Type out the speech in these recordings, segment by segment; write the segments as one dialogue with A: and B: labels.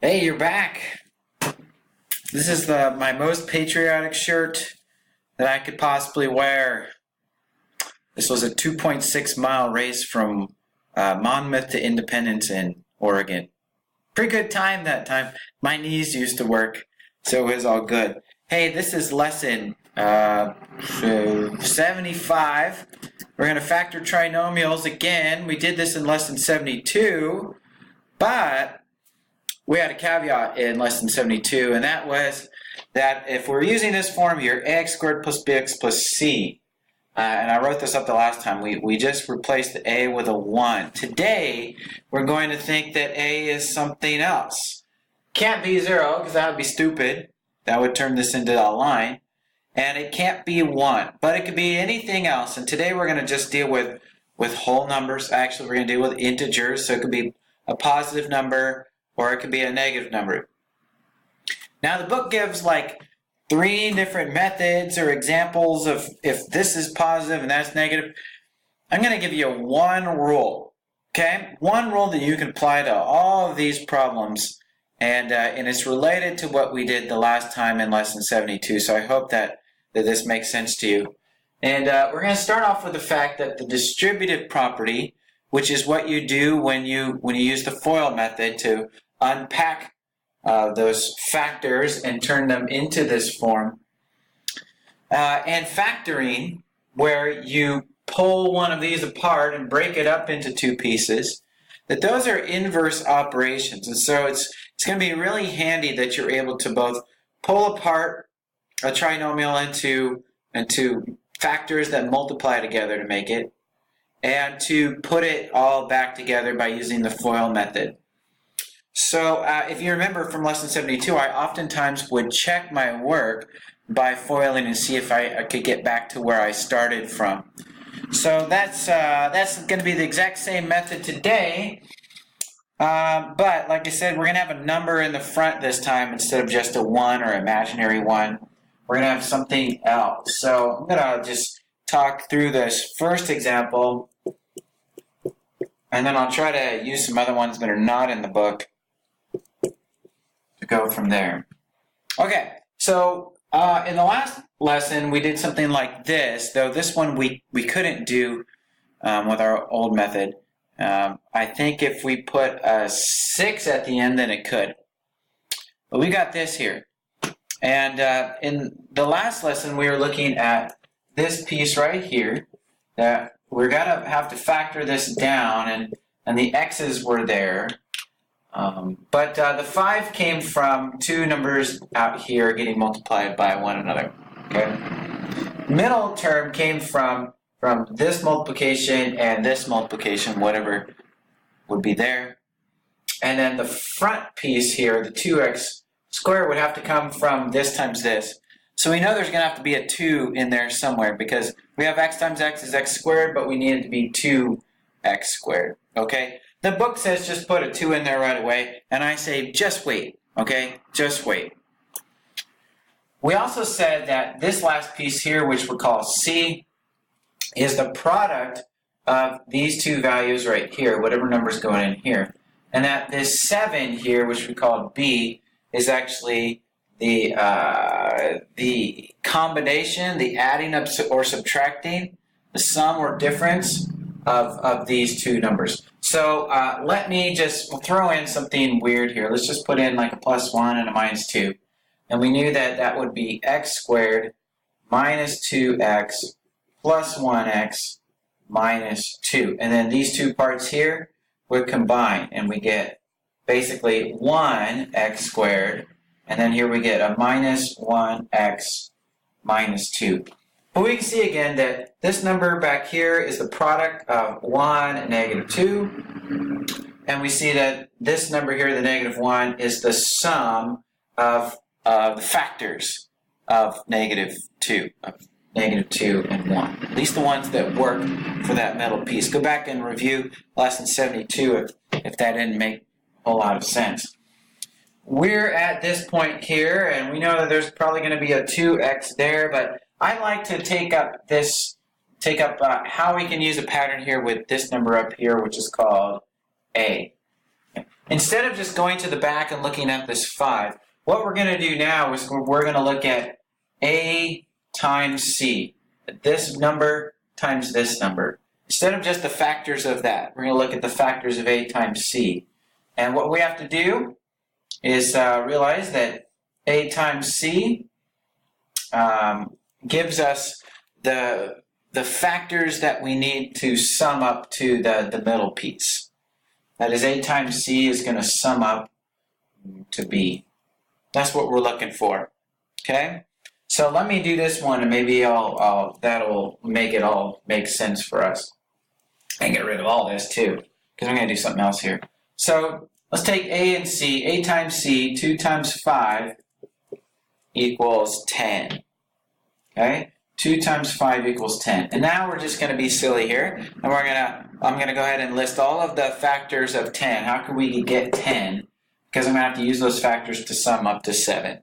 A: Hey, you're back. This is my most patriotic shirt that I could possibly wear. This was a 2.6-mile race from Monmouth to Independence in Oregon. Pretty good time that time. My knees used to work, so it was all good. Hey, this is lesson 75. We're going to factor trinomials again. We did this in lesson 72, but we had a caveat in lesson 72, and that was that if we're using this form here, ax squared plus bx plus c, and I wrote this up the last time, we just replaced the a with a 1. Today, we're going to think that a is something else. Can't be 0, because that would be stupid. That would turn this into a line. And it can't be 1, but it could be anything else. And today we're going to just deal with whole numbers. Actually, we're going to deal with integers, so it could be a positive number, or it could be a negative number. Now the book gives like 3 different methods or examples of if this is positive and that's negative. I'm going to give you one rule, okay? One rule that you can apply to all of these problems, and it's related to what we did the last time in lesson 72, so I hope that this makes sense to you. And we're going to start off with the fact that the distributive property, which is what you do when you use the FOIL method to unpack those factors and turn them into this form. And factoring, where you pull one of these apart and break it up into 2 pieces, that those are inverse operations. And so it's going to be really handy that you're able to both pull apart a trinomial into factors that multiply together to make it, and to put it all back together by using the FOIL method. So if you remember from lesson 72, I oftentimes would check my work by foiling and see if I could get back to where I started from. So that's going to be the exact same method today, but like I said, we're going to have a number in the front this time instead of just a 1 or imaginary 1. We're going to have something else. So I'm going to just talk through this first example, and then I'll try to use some other ones that are not in the book to go from there. Okay, so in the last lesson we did something like this, though this one we couldn't do with our old method. I think if we put a 6 at the end, then it could. But we got this here. And in the last lesson we were looking at this piece right here, that we're going to have to factor this down, and the x's were there. But the 5 came from 2 numbers out here getting multiplied by one another. Okay. Middle term came from this multiplication and this multiplication, whatever would be there. And then the front piece here, the 2x squared, would have to come from this times this. So we know there's going to have to be a 2 in there somewhere, because we have x times x is x squared, but we need it to be 2x squared. Okay? The book says just put a 2 in there right away, and I say just wait. Okay? Just wait. We also said that this last piece here, which we call c, is the product of these 2 values right here, whatever number's going in here. And that this 7 here, which we call b, is actually the combination, the adding up or subtracting, the sum or difference of these 2 numbers. So let me just throw in something weird here. Let's just put in like a +1 and a -2. And we knew that that would be x squared minus 2x plus 1x minus 2. And then these 2 parts here would combine, and we get basically 1x squared, and then here we get a minus 1x minus 2. But we can see again that this number back here is the product of 1 and -2, and we see that this number here, the -1, is the sum of the factors of -2, and 1. At least the ones that work for that middle piece. Go back and review lesson 72 if that didn't make a whole lot of sense. We're at this point here, and we know that there's probably going to be a 2x there, but I like to take up how we can use a pattern here with this number up here, which is called a. instead of just going to the back and looking at this 5, what we're going to do now is we're going to look at A times C. This number times this number. Instead of just the factors of that, we're going to look at the factors of A times C. And what we have to do is realize that A times C gives us the factors that we need to sum up to the middle piece. That is, A times C is going to sum up to B. That's what we're looking for. Okay? So let me do this one, and maybe that'll make it all make sense for us. And get rid of all this too, because I'm going to do something else here. So let's take A and C. A times C, 2 times 5 equals 10. Okay? 2 times 5 equals 10. And now we're just going to be silly here, and I'm going to go ahead and list all of the factors of 10. How can we get 10? Because I'm going to have to use those factors to sum up to 7.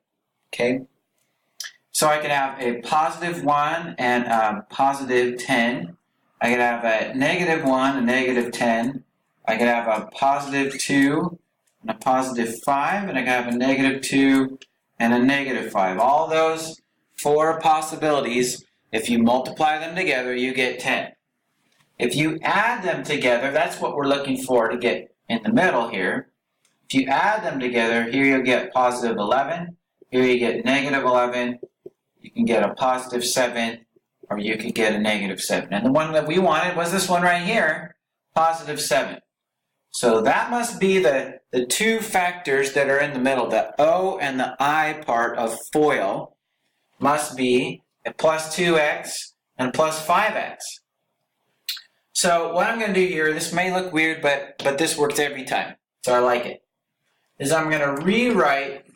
A: Okay? So I could have a positive 1 and a positive 10. I could have a negative 1, a negative 10. I could have a positive 2 and a positive 5. And I could have a negative 2 and a negative 5. All those 4 possibilities, if you multiply them together, you get 10. If you add them together, that's what we're looking for to get in the middle here. If you add them together, here you'll get positive 11. Here you get negative 11. You can get a positive 7. Or you could get a negative 7. And the one that we wanted was this one right here, positive 7. So that must be the 2 factors that are in the middle. The O and the I part of FOIL must be a plus 2x and plus 5x. So what I'm going to do here, this may look weird, but this works every time. So I like it. Is I'm going to rewrite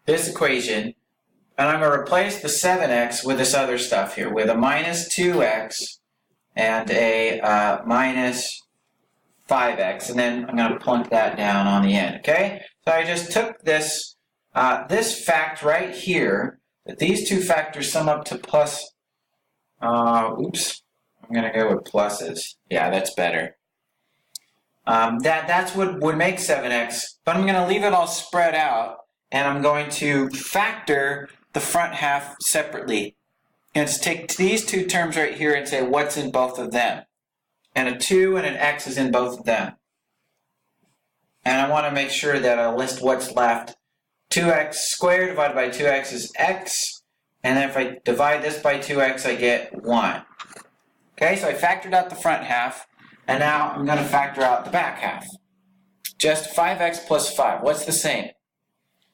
A: this equation. And I'm going to replace the 7x with this other stuff here, with a minus 2x and a minus 5x. And then I'm going to plunk that down on the end, okay? So I just took this, this fact right here, that these 2 factors sum up to plus, oops, I'm going to go with pluses. Yeah, that's better. That's what would make 7x, but I'm going to leave it all spread out, and I'm going to factor the front half separately. And let's take these 2 terms right here and say what's in both of them. And a 2 and an x is in both of them. And I want to make sure that I list what's left. 2x squared divided by 2x is x. And then if I divide this by 2x, I get 1. Okay, so I factored out the front half. And now I'm going to factor out the back half. Just 5x plus 5. What's the same?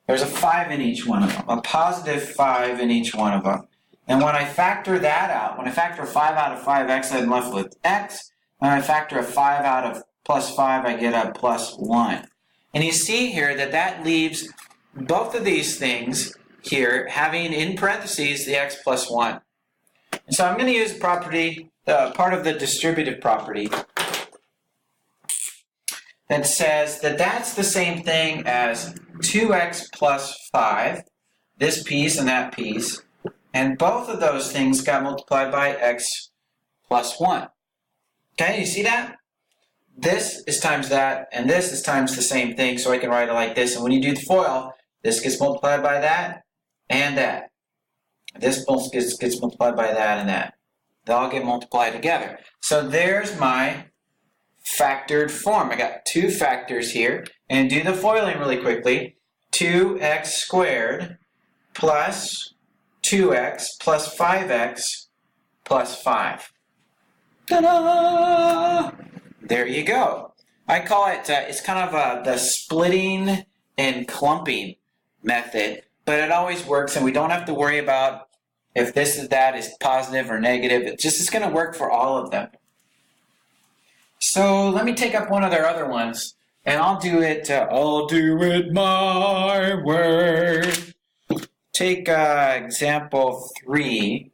A: There's a 5 in each one of them, a positive 5 in each one of them. And when I factor that out, when I factor 5 out of 5x, I'm left with x. When I factor a 5 out of plus 5, I get a plus 1. And you see here that that leaves both of these things here having in parentheses the x plus 1. And so I'm going to use property, part of the distributive property that says that that's the same thing as 2x plus 5, this piece and that piece, and both of those things got multiplied by x plus 1. Okay, you see that? This is times that, and this is times the same thing, so I can write it like this. And when you do the FOIL, this gets multiplied by that and that. This both gets multiplied by that and that. They all get multiplied together. So there's my factored form. I got 2 factors here. And do the FOILing really quickly. 2x squared plus 2x plus 5x plus 5. Ta-da! There you go. I call it, it's kind of the splitting and clumping method, but it always works, and we don't have to worry about if this is that is positive or negative. It's going to work for all of them. So let me take up one of their other ones, and I'll do it my way. Take example 3.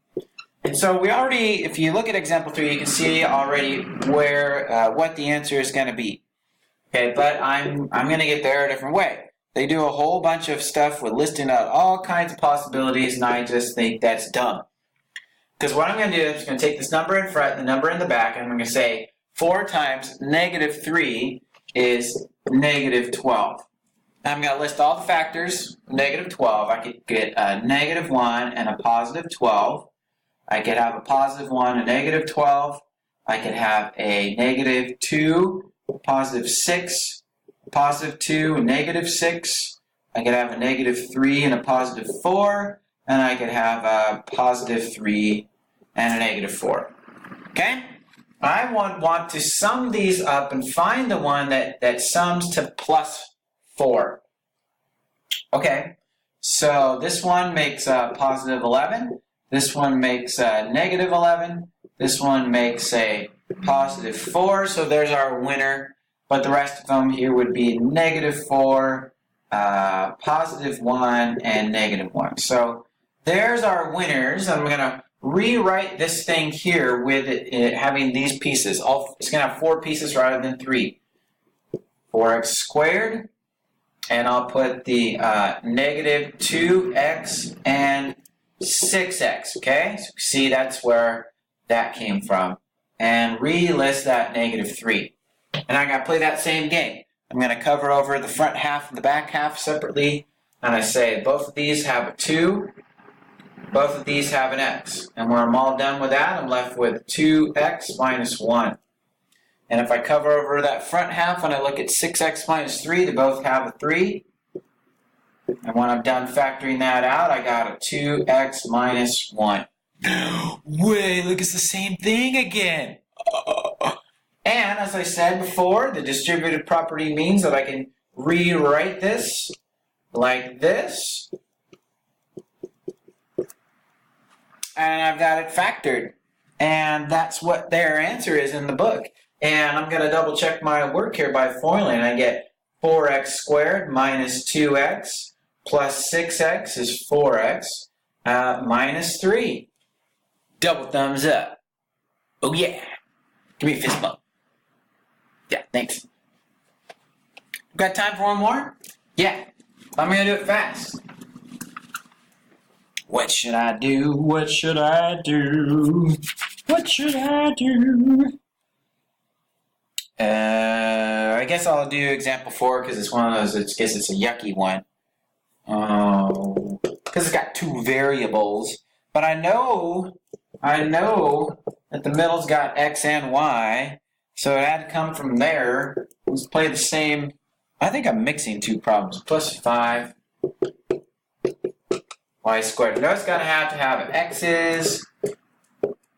A: And so we already, if you look at example 3, you can see already where what the answer is going to be. Okay, but I'm going to get there a different way. They do a whole bunch of stuff with listing out all kinds of possibilities, and I just think that's dumb. Because what I'm going to do is I'm going to take this number in front and the number in the back, and I'm going to say 4 times negative 3 is negative 12. I'm going to list all the factors of negative 12. I could get a negative 1 and a positive 12. I could have a positive 1, a negative 12. I could have a negative 2, positive 6, positive 2, a negative 6. I could have a negative 3 and a positive 4. And I could have a positive 3 and a negative 4. Okay? I want to sum these up and find the one that sums to plus 4. Okay, so this one makes a positive 11. This one makes a negative 11. This one makes a positive 4. So there's our winner. But the rest of them here would be negative 4, positive 1, and negative 1. So there's our winners. I'm going to rewrite this thing here with it having these pieces. It's going to have 4 pieces rather than 3. 4x squared, and I'll put the negative 2x and 6x, okay? So see, that's where that came from. And relist that negative 3. And I'm going to play that same game. I'm going to cover over the front half and the back half separately, and I say both of these have a 2. Both of these have an x. And when I'm all done with that, I'm left with 2x minus 1. And if I cover over that front half and I look at 6x minus 3, they both have a 3. And when I'm done factoring that out, I got a 2x minus 1. Wait, look, it's the same thing again. And as I said before, the distributive property means that I can rewrite this like this. And I've got it factored. And that's what their answer is in the book. And I'm going to double check my work here by foiling. I get 4x squared minus 2x plus 6x is 4x minus 3. Double thumbs up. Oh yeah. Give me a fist bump. Yeah, thanks. Got time for one more? Yeah. I'm going to do it fast. What should I do? What should I do? What should I do? I guess I'll do example 4 because it's one of those, I guess it's a yucky one. Because it's got 2 variables. But I know that the middle's got x and y, so it had to come from there. Let's play the same. I think I'm mixing 2 problems. Plus 5 y squared. No, it's going to have x's.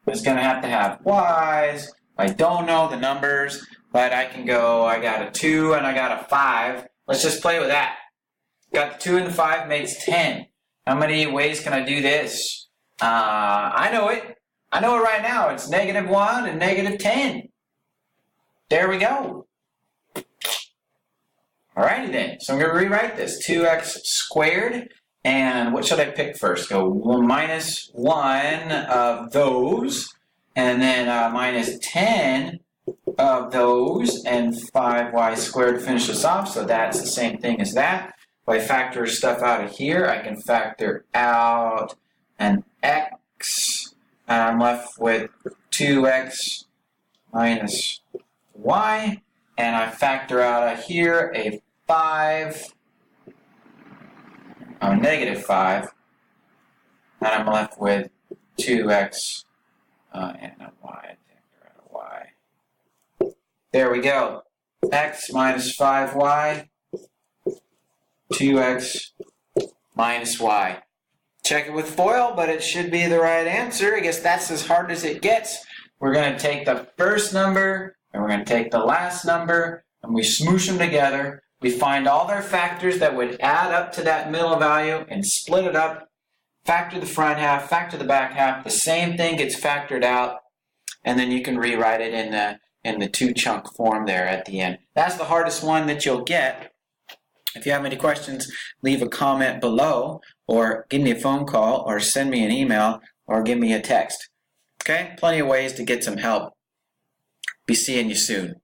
A: It's going to have y's. I don't know the numbers, but I can go, I got a 2 and I got a 5. Let's just play with that. Got the 2 and the 5 makes 10. How many ways can I do this? I know it. I know it right now. It's negative 1 and negative 10. There we go. Alrighty then. So I'm going to rewrite this. 2x squared. And what should I pick first? Go minus 1 of those. And then minus 10 of those. And 5y squared to finish this off. So that's the same thing as that. If I factor stuff out of here, I can factor out an x. And I'm left with 2x minus y. And I factor out of here a 5. Negative 5. And I'm left with 2x and a y. Factor out a y. There we go. X minus 5y. 2x minus y. Check it with FOIL, but it should be the right answer. I guess that's as hard as it gets. We're going to take the first number, and we're going to take the last number, and we smoosh them together. We find all their factors that would add up to that middle value and split it up. Factor the front half, factor the back half. The same thing gets factored out, and then you can rewrite it in the 2-chunk form there at the end. That's the hardest one that you'll get. If you have any questions, leave a comment below, or give me a phone call, or send me an email, or give me a text. Okay? Plenty of ways to get some help. Be seeing you soon.